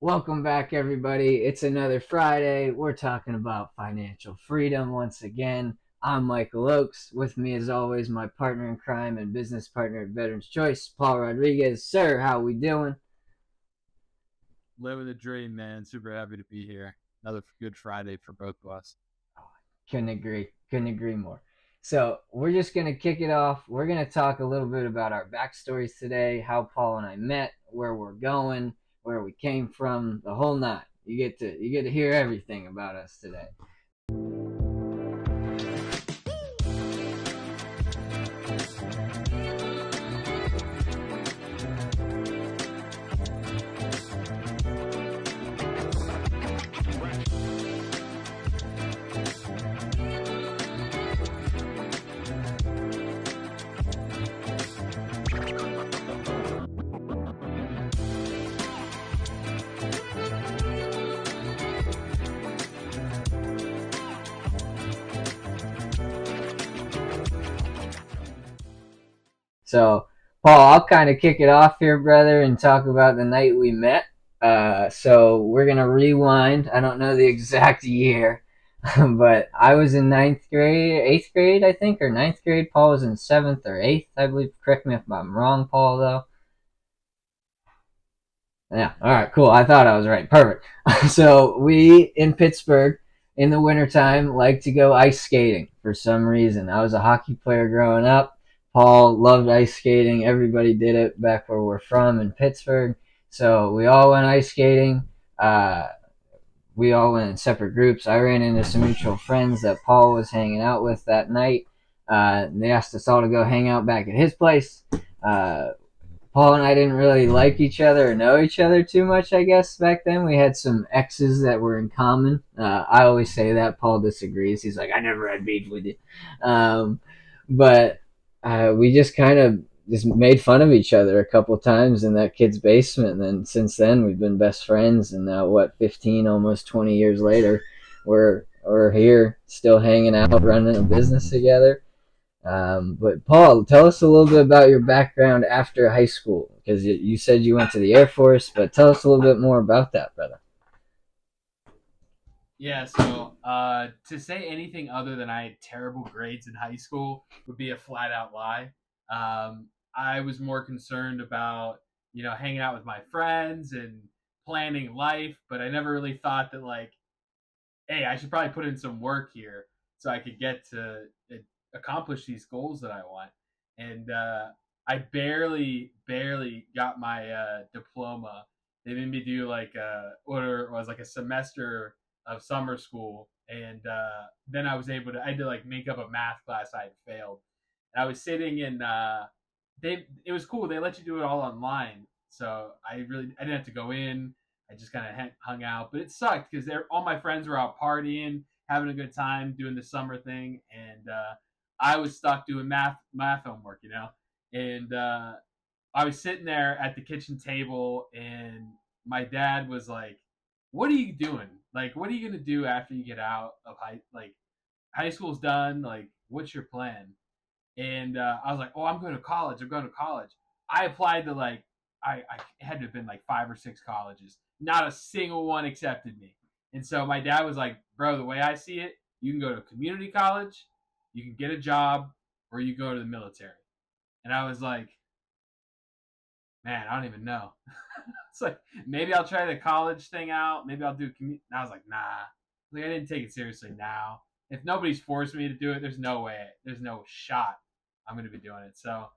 Welcome back, everybody. It's another Friday. We're talking about financial freedom once again. I'm Michael Oakes. With me, as always, my partner in crime and business partner at Veterans Choice, Paul Rodriguez. Sir, how we doing? Living the dream, man. Super happy to be here. Another good Friday for both of us. Couldn't agree. Couldn't agree more. So we're just gonna kick it off. We're gonna talk a little bit about our backstories today, how Paul and I met, where we're going, where we came from, the whole nine. You get to hear everything about us today. So, Paul, I'll kind of kick it off here, brother, and talk about the night we met. So, we're going to rewind. I don't know the exact year, but I was in ninth grade, eighth grade, I think, or ninth grade. Paul was in seventh or eighth, I believe. Correct me if I'm wrong, Paul, though. Yeah. All right. Cool. I thought I was right. Perfect. So we in Pittsburgh in the wintertime like to go ice skating for some reason. I was a hockey player growing up. Paul loved ice skating. Everybody did it back where we're from in Pittsburgh. So we all went ice skating. Uh, we all went in separate groups. I ran into some mutual friends that Paul was hanging out with that night. They asked us all to go hang out back at his place. Uh, Paul and I didn't really like each other or know each other too much, I guess, back then. We had some exes that were in common. I always say that. Paul disagrees. He's like, I never had beef with you. Um, but we just kind of just made fun of each other a couple times in that kid's basement. And then since then, we've been best friends. And now, 15, almost 20 years later, we're here still hanging out, running a business together. But Paul, tell us a little bit about your background after high school, because you said you went to the Air Force, but tell us a little bit more about that, brother. Yeah, so to say anything other than I had terrible grades in high school would be a flat out lie. I was more concerned about, hanging out with my friends and planning life, but I never really thought that, like, hey, I should probably put in some work here so I could get to accomplish these goals that I want. And I barely got my diploma. They made me do like a semester of summer school, and then I had to like make up a math class I had failed. And I was sitting in it was cool. They let you do it all online, so I didn't have to go in. I just kind of hung out, but it sucked because all my friends were out partying, having a good time, doing the summer thing, and I was stuck doing math homework, And I was sitting there at the kitchen table, and my dad was like, "What are you doing? Like, what are you gonna do after you get out of high school's done? Like, what's your plan?" And I was like, "Oh, I'm going to college. I'm going to college." I applied to I had to have been like 5 or 6 colleges. Not a single one accepted me. And so my dad was like, "Bro, the way I see it, you can go to community college, you can get a job, or you go to the military." And I was like, "Man, I don't even know." It's like maybe I'll try the college thing out. Maybe I'll do community. And I was like, "Nah." Like I didn't take it seriously now. If nobody's forced me to do it, there's no way. There's no shot I'm going to be doing it. So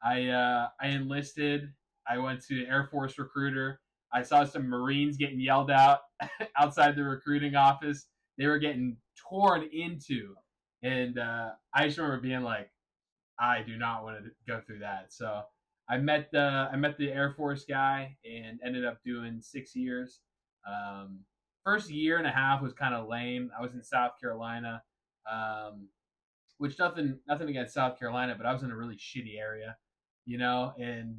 I enlisted. I went to the Air Force recruiter. I saw some Marines getting yelled out outside the recruiting office. They were getting torn into, and I just remember being like, I do not want to go through that. So I met the Air Force guy and ended up doing 6 years. Um, First year and a half was kind of lame. I was in South Carolina, um, which nothing against South Carolina, but I was in a really shitty area, and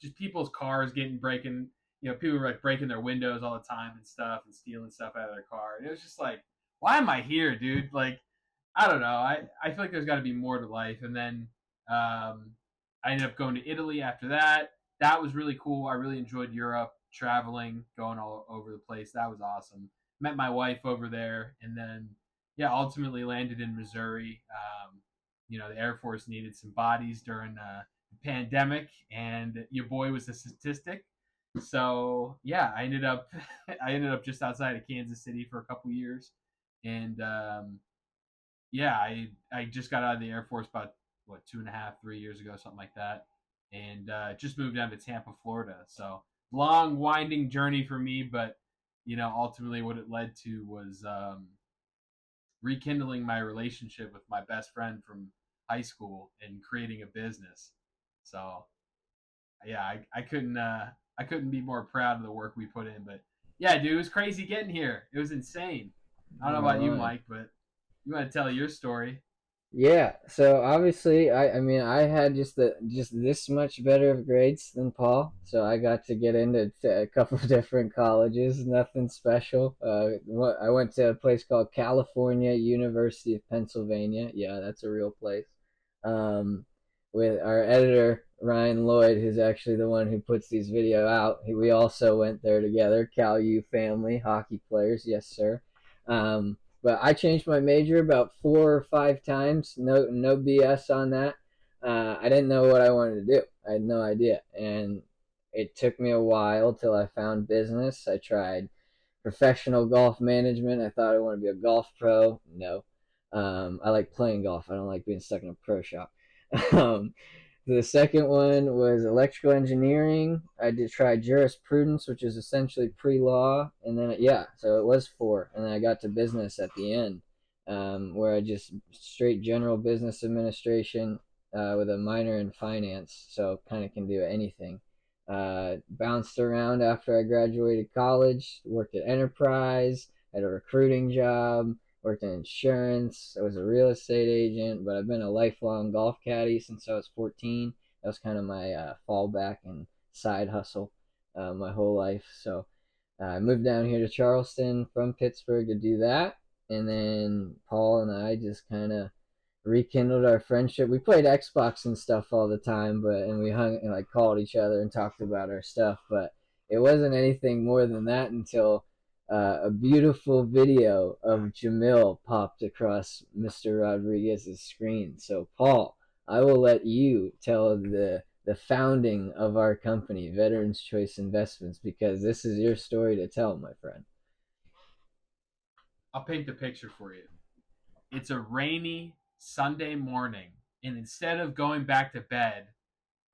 just people's cars getting breaking. People were like breaking their windows all the time and stuff and stealing stuff out of their car. And it was just like, why am I here, dude? Like, I don't know. I feel like there's got to be more to life. And then I ended up going to Italy after that. That was really cool. I really enjoyed Europe. traveling, going all over the place. That was awesome. Met my wife over there, and then yeah, ultimately landed in Missouri. The Air Force needed some bodies during the pandemic, and your boy was a statistic. So yeah, I ended up I ended up just outside of Kansas City for a couple years, and yeah, I just got out of the Air Force about what 2.5, 3 years ago, something like that, and just moved down to Tampa, Florida. So long, winding journey for me, but ultimately what it led to was rekindling my relationship with my best friend from high school and creating a business. So yeah, I couldn't be more proud of the work we put in. But yeah, dude, it was crazy getting here. It was insane. I don't know Right about you, on. Mike, but you want to tell your story? Yeah, so obviously, I mean, I had just this much better of grades than Paul, so I got to get into a couple of different colleges. Nothing special. I went to a place called California University of Pennsylvania. Yeah, that's a real place. Um, with our editor Ryan Lloyd, who's actually the one who puts these video out. We also went there together. Cal U family, hockey players, yes sir. But I changed my major about 4 or 5 times. No BS on that. I didn't know what I wanted to do. I had no idea, and it took me a while till I found business. I tried professional golf management. I thought I wanted to be a golf pro. No, I like playing golf. I don't like being stuck in a pro shop. um, the second one was electrical engineering. I did try jurisprudence, which is essentially pre-law, and then yeah, so it was four, and then I got to business at the end, where I just straight general business administration with a minor in finance, so kind of can do anything. Bounced around after I graduated college, worked at Enterprise, had a recruiting job, worked in insurance. I was a real estate agent, but I've been a lifelong golf caddy since I was 14. That was kind of my fallback and side hustle my whole life. So I moved down here to Charleston from Pittsburgh to do that. And then Paul and I just kind of rekindled our friendship. We played Xbox and stuff all the time, and we hung and like called each other and talked about our stuff. But it wasn't anything more than that until a beautiful video of Jamil popped across Mr. Rodriguez's screen. So Paul, I will let you tell the founding of our company, Veterans Choice Investments, because this is your story to tell, my friend. I'll paint the picture for you. It's a rainy Sunday morning, and instead of going back to bed,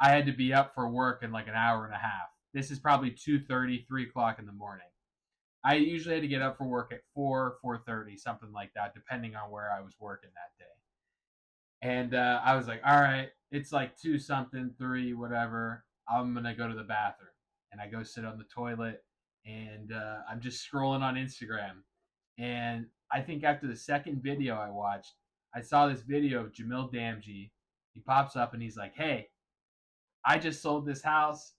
I had to be up for work in like an hour and a half. This is probably 2:30, 3 o'clock in the morning. I usually had to get up for work at 4:30, something like that, depending on where I was working that day. And I was like, all right, it's like two something, three, whatever. I'm gonna go to the bathroom, and I go sit on the toilet, and I'm just scrolling on Instagram, and I think after the second video I watched, I saw this video of Jamil Damji. He pops up and he's like, "Hey, I just sold this house.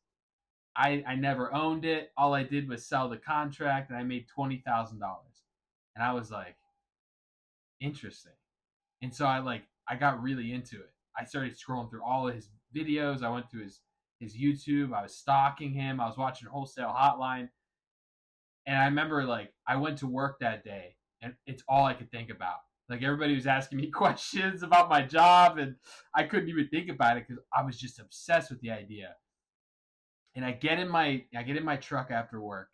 I never owned it. All I did was sell the contract, and I made $20,000." And I was like, "Interesting." And so I got really into it. I started scrolling through all of his videos. I went through his YouTube. I was stalking him. I was watching Wholesale Hotline, and I remember I went to work that day, and it's all I could think about. Like everybody was asking me questions about my job, and I couldn't even think about it because I was just obsessed with the idea. And I get in my truck after work,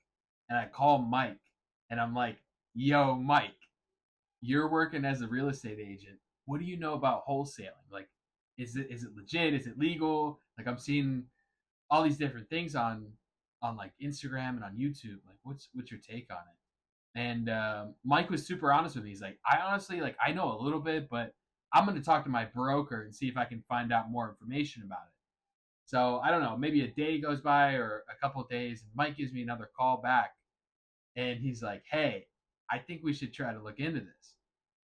and I call Mike, and I'm like, "Yo, Mike, you're working as a real estate agent. What do you know about wholesaling? Like, is it legit? Is it legal? Like, I'm seeing all these different things on like Instagram and on YouTube. Like, what's your take on it?" And Mike was super honest with me. He's like, "I honestly I know a little bit, but I'm going to talk to my broker and see if I can find out more information about it." So I don't know. Maybe a day goes by or a couple of days, and Mike gives me another call back, and he's like, "Hey, I think we should try to look into this."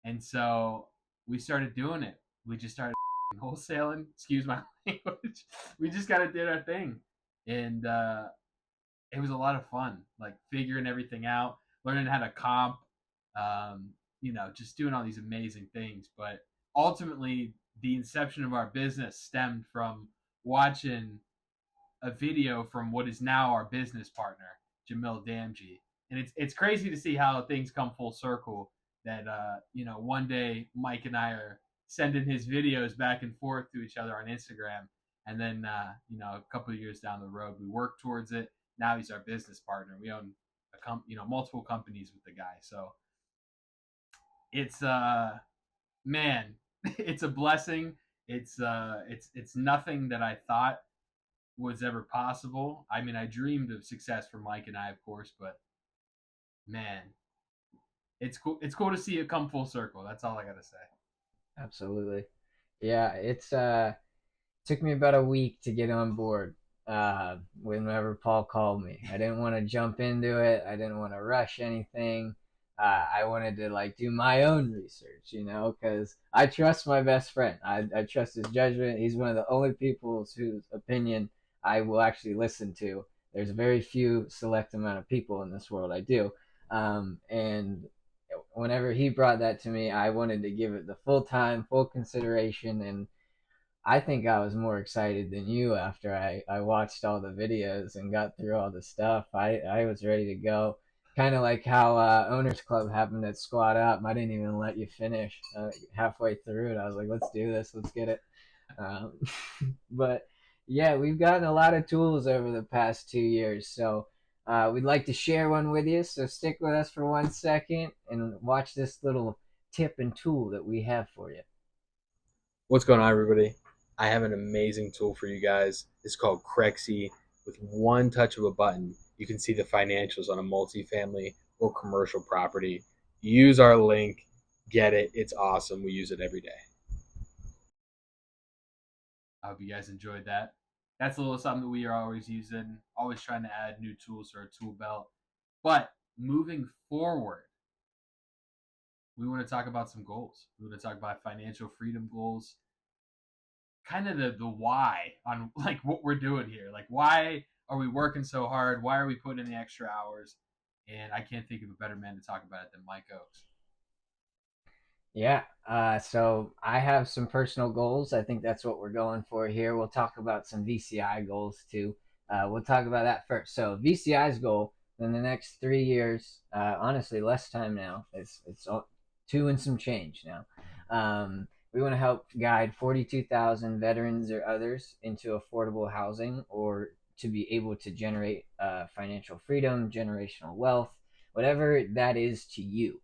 And so we started doing it. We just started wholesaling. Excuse my language. We just kind of did our thing, and it was a lot of fun. Like figuring everything out, learning how to comp, just doing all these amazing things. But ultimately, the inception of our business stemmed from watching a video from what is now our business partner, Jamil Damji. And it's crazy to see how things come full circle. That one day Mike and I are sending his videos back and forth to each other on Instagram, and then a couple of years down the road, we work towards it. Now he's our business partner. We own multiple companies with the guy. So it's man, it's a blessing. It's nothing that I thought was ever possible. I mean, I dreamed of success for Mike and I, of course, but man, it's cool. It's cool to see it come full circle. That's all I gotta say. Absolutely. Yeah, it's took me about a week to get on board whenever Paul called me. I didn't want to jump into it. I didn't want to rush anything. I wanted to like do my own research, because I trust my best friend. I trust his judgment. He's one of the only people whose opinion I will actually listen to. There's a very few select amount of people in this world I do. And whenever he brought that to me, I wanted to give it the full time, full consideration, and I think I was more excited than you after I watched all the videos and got through all the stuff. I was ready to go. Kind of like how Owners Club happened at Squad Up. I didn't even let you finish halfway through it. I was like, let's do this. Let's get it. Um, but yeah, we've gotten a lot of tools over the past 2 years. So we'd like to share one with you. So stick with us for 1 second and watch this little tip and tool that we have for you. What's going on, everybody? I have an amazing tool for you guys. It's called Crexy. With one touch of a button, you can see the financials on a multifamily or commercial property. Use our link, get it. It's awesome. We use it every day. I hope you guys enjoyed that. That's a little something that we are always using, always trying to add new tools to our tool belt. But moving forward, we want to talk about some goals. We want to talk about financial freedom goals, kind of the why on like what we're doing here. Like, why are we working so hard? Why are we putting in the extra hours? And I can't think of a better man to talk about it than Mike Oakes. Yeah. So I have some personal goals. I think that's what we're going for here. We'll talk about some VCI goals too. We'll talk about that first. So VCI's goal in the next 3 years, honestly, less time now. It's two and some change now. We want to help guide 42,000 veterans or others into affordable housing or to be able to generate financial freedom, generational wealth, whatever that is to you.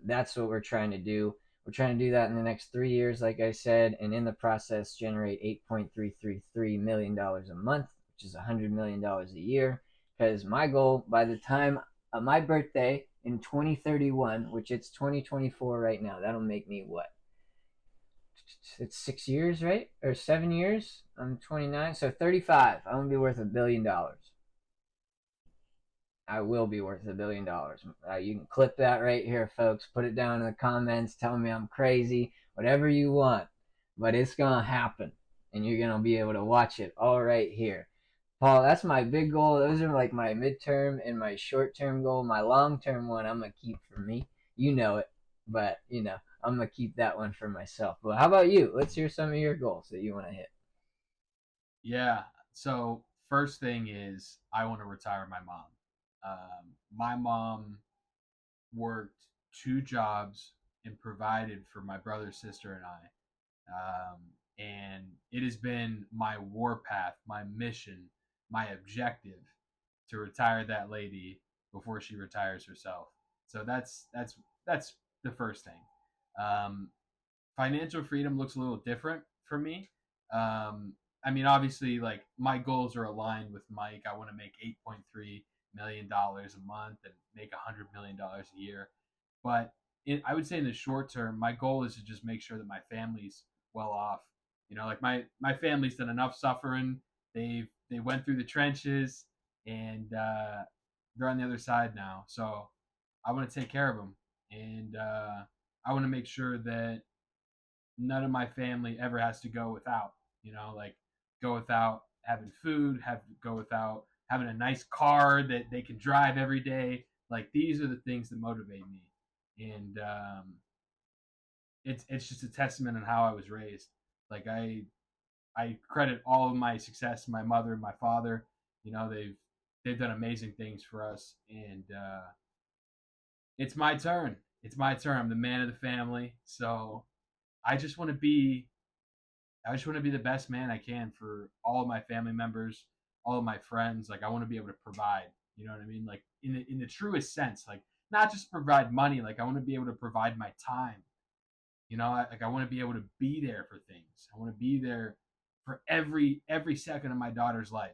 That's what we're trying to do. We're trying to do that in the next 3 years, like I said, and in the process, generate $8.333 million a month, which is $100 million a year. Because my goal by the time of my birthday in 2031, which it's 2024 right now, that'll make me what? It's 6 years, right? Or 7 years? I'm 29, so 35. I'm gonna be worth $1 billion. I will be worth $1 billion. You can clip that right here, folks. Put it down in the comments. Tell me I'm crazy. Whatever you want. But it's going to happen. And you're going to be able to watch it all right here. Paul, that's my big goal. Those are like my midterm and my short term goal. My long term one, I'm going to keep for me. You know it. But, I'm going to keep that one for myself. But how about you? Let's hear some of your goals that you want to hit. Yeah. So first thing is I want to retire my mom. My mom worked two jobs and provided for my brother, sister, and I. And it has been my warpath, my mission, my objective to retire that lady before she retires herself. So that's the first thing. Um, Financial freedom looks a little different for me. I mean, obviously, like my goals are aligned with Mike. I want to make $8.3 million a month and make $100 million a year. But I would say in the short term, my goal is to just make sure that my family's well off. Like my family's done enough suffering. They went through the trenches, and they're on the other side now. So I want to take care of them, and I want to make sure that none of my family ever has to go without, like go without having food, go without having a nice car that they can drive every day. Like these are the things that motivate me. And it's just a testament on how I was raised. Like I credit all of my success to my mother and my father. You know, they've done amazing things for us, and it's my turn. It's my turn. I'm the man of the family, so I just want to be I just want to be the best man I can for all of my family members, all of my friends. Like I want to be able to provide. You know what I mean? Like in the truest sense, like not just provide money. Like I want to be able to provide my time. You know, like I want to be able to be there for things. I want to be there for every second of my daughter's life.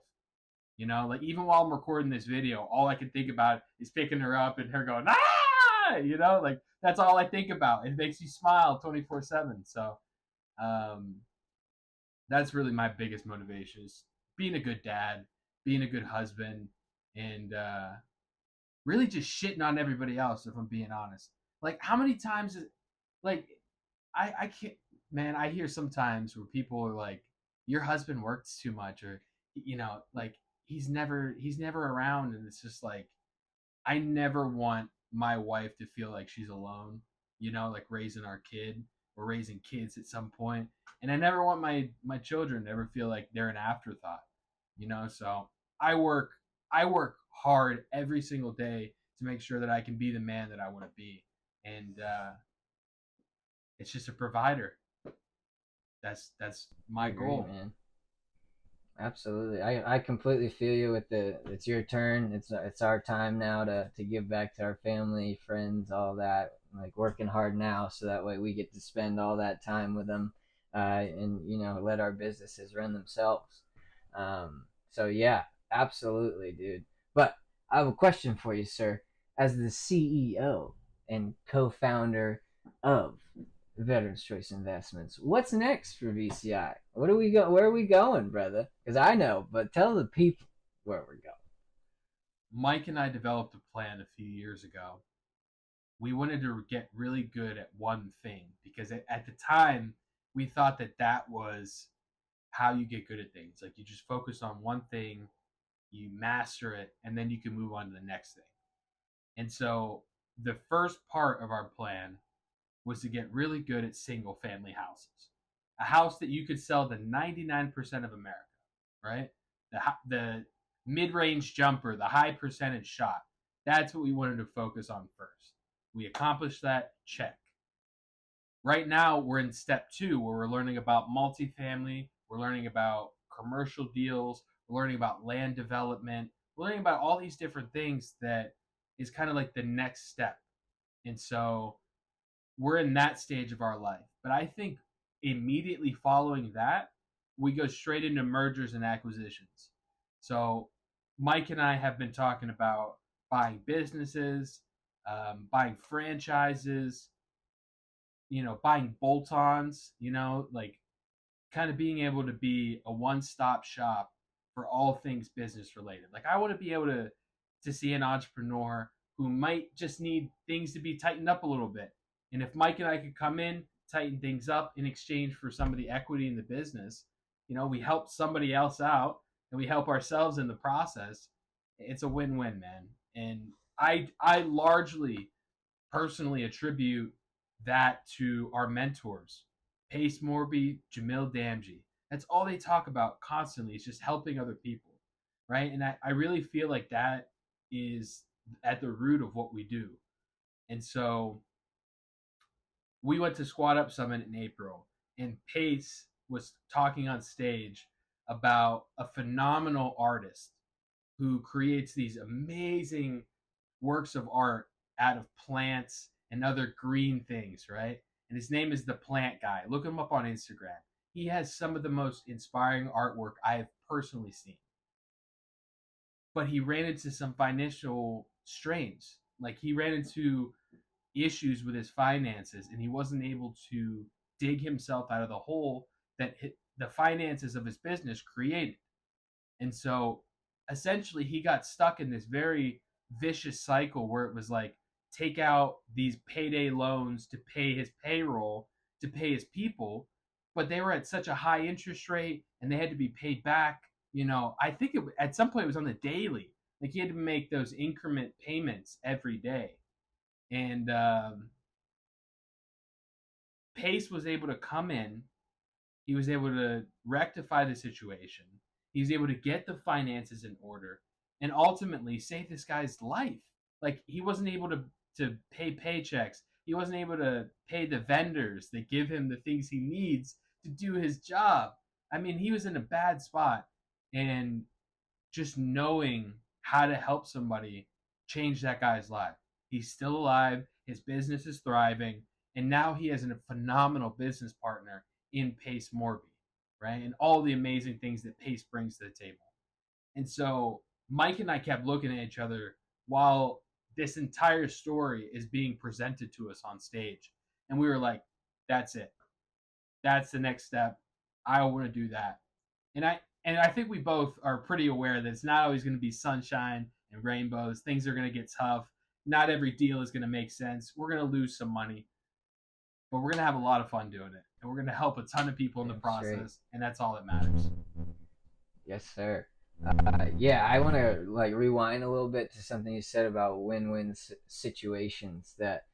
You know, like even while I'm recording this video, all I can think about is picking her up and her going ah. You know, like that's all I think about. It makes me smile 24/7. So um, that's really my biggest motivation is being a good dad, being a good husband, and really just shitting on everybody else. If I'm being honest, like how many times, like I can't, man. I hear sometimes where people are like, "Your husband works too much," or you know, like he's never around, and it's just like I never want my wife to feel like she's alone, you know, like raising our kid or raising kids at some point. And I never want my children to ever feel like they're an afterthought, you know. So I work I work hard every single day to make sure that I can be the man that I want to be, and it's just a provider. That's I my agree, goal. man. Absolutely. I completely feel you with the it's your turn. It's our time now to give back to our family, friends, all that. Like working hard now so that way we get to spend all that time with them and let our businesses run themselves. So yeah, absolutely, dude. But I have a question for you, sir. As the CEO and co-founder of Veterans Choice Investments. What's next for VCI? What are we go? Where are we going, brother? Because I know, but tell the people where we're going. Mike and I developed a plan a few years ago. We wanted to get really good at one thing because at the time we thought that that was how you get good at things. Like you just focus on one thing, you master it, and then you can move on to the next thing. And so the first part of our plan was to get really good at single family houses. A house that you could sell to 99% of America, right? The mid range jumper, the high percentage shot. That's what we wanted to focus on first. We accomplished that, check. Right now, we're in step two where we're learning about multifamily, we're learning about commercial deals, we're learning about land development, we're learning about all these different things that is kind of like the next step. And so we're in that stage of our life. But I think immediately following that, we go straight into mergers and acquisitions. So Mike and I have been talking about buying businesses, buying franchises, buying bolt-ons, like kind of being able to be a one-stop shop for all things business related. Like I want to be able to see an entrepreneur who might just need things to be tightened up a little bit. And if Mike and I could come in, tighten things up in exchange for some of the equity in the business, we help somebody else out and we help ourselves in the process. It's a win-win, man. And I largely personally attribute that to our mentors, Pace Morby, Jamil Damji. That's all they talk about constantly is just helping other people, right? And I really feel like that is at the root of what we do. And so we went to Squad Up Summit in April, and Pace was talking on stage about a phenomenal artist who creates these amazing works of art out of plants and other green things, right? And his name is the Plant Guy. Look him up on Instagram. He has some of the most inspiring artwork I have personally seen. But he ran into some financial strains. Like he ran into issues with his finances and he wasn't able to dig himself out of the hole that the finances of his business created. And so essentially he got stuck in this very vicious cycle where it was like take out these payday loans to pay his payroll, to pay his people, but they were at such a high interest rate and they had to be paid back. I think at some point it was on the daily. Like he had to make those increment payments every day. And Pace was able to come in He was able to rectify the situation. He was able to get the finances in order and ultimately save this guy's life. Like he wasn't able to pay paychecks. He wasn't able to pay the vendors that give him the things he needs to do his job. I mean, he was in a bad spot, and just knowing how to help somebody changed that guy's life. He's still alive, his business is thriving, and now he has a phenomenal business partner in Pace Morby, right? And all the amazing things that Pace brings to the table. And so Mike and I kept looking at each other while this entire story is being presented to us on stage. And we were like, that's it. That's the next step. I want to do that. And I think we both are pretty aware that it's not always going to be sunshine and rainbows. Things are going to get tough. Not every deal is going to make sense. We're going to lose some money, but we're going to have a lot of fun doing it. And we're going to help a ton of people in the process. Right. And that's all that matters. Yes, sir. Yeah, I want to like rewind a little bit to something you said about win-win situations. That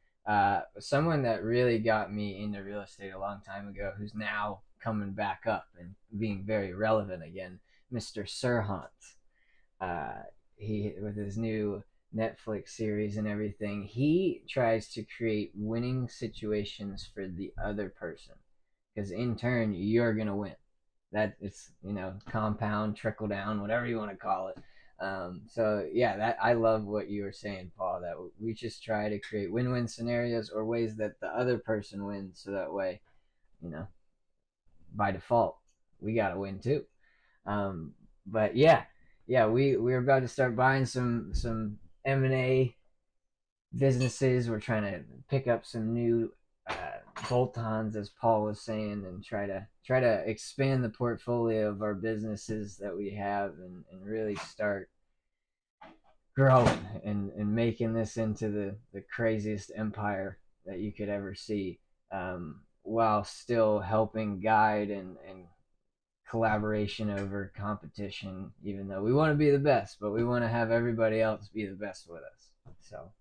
someone that really got me into real estate a long time ago, who's now coming back up and being very relevant again, Mr. Sirhan. He, with his new Netflix series and everything, he tries to create winning situations for the other person, because in turn you're gonna win. That it's, compound, trickle down, whatever you want to call it. So yeah, that I love what you were saying, Paul, that we just try to create win-win scenarios or ways that the other person wins, so that way, by default, we gotta win too. But yeah, we're about to start buying some M&A businesses. We're trying to pick up some new bolt-ons, as Paul was saying, and try to expand the portfolio of our businesses that we have, and really start growing and making this into the craziest empire that you could ever see, while still helping guide and collaboration over competition, even though we want to be the best, but we want to have everybody else be the best with us. So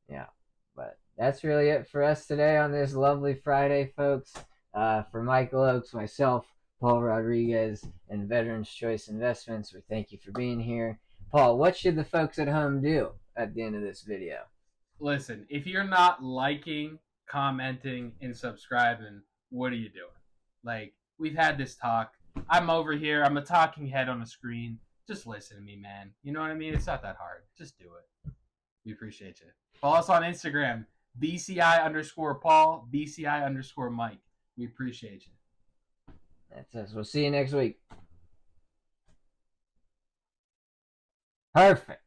yeah, but that's really it for us today on this lovely Friday, folks. For Michael Oakes, myself, Paul Rodriguez, and Veterans Choice Investments, we thank you for being here. Paul, what should the folks at home do at the end of this video? Listen, if you're not liking, commenting, and subscribing, what are you doing? Like, we've had this talk. I'm over here. I'm a talking head on a screen. Just listen to me, man. You know what I mean? It's not that hard. Just do it. We appreciate you. Follow us on Instagram, BCI_Paul, BCI_Mike. We appreciate you. That's us. We'll see you next week. Perfect.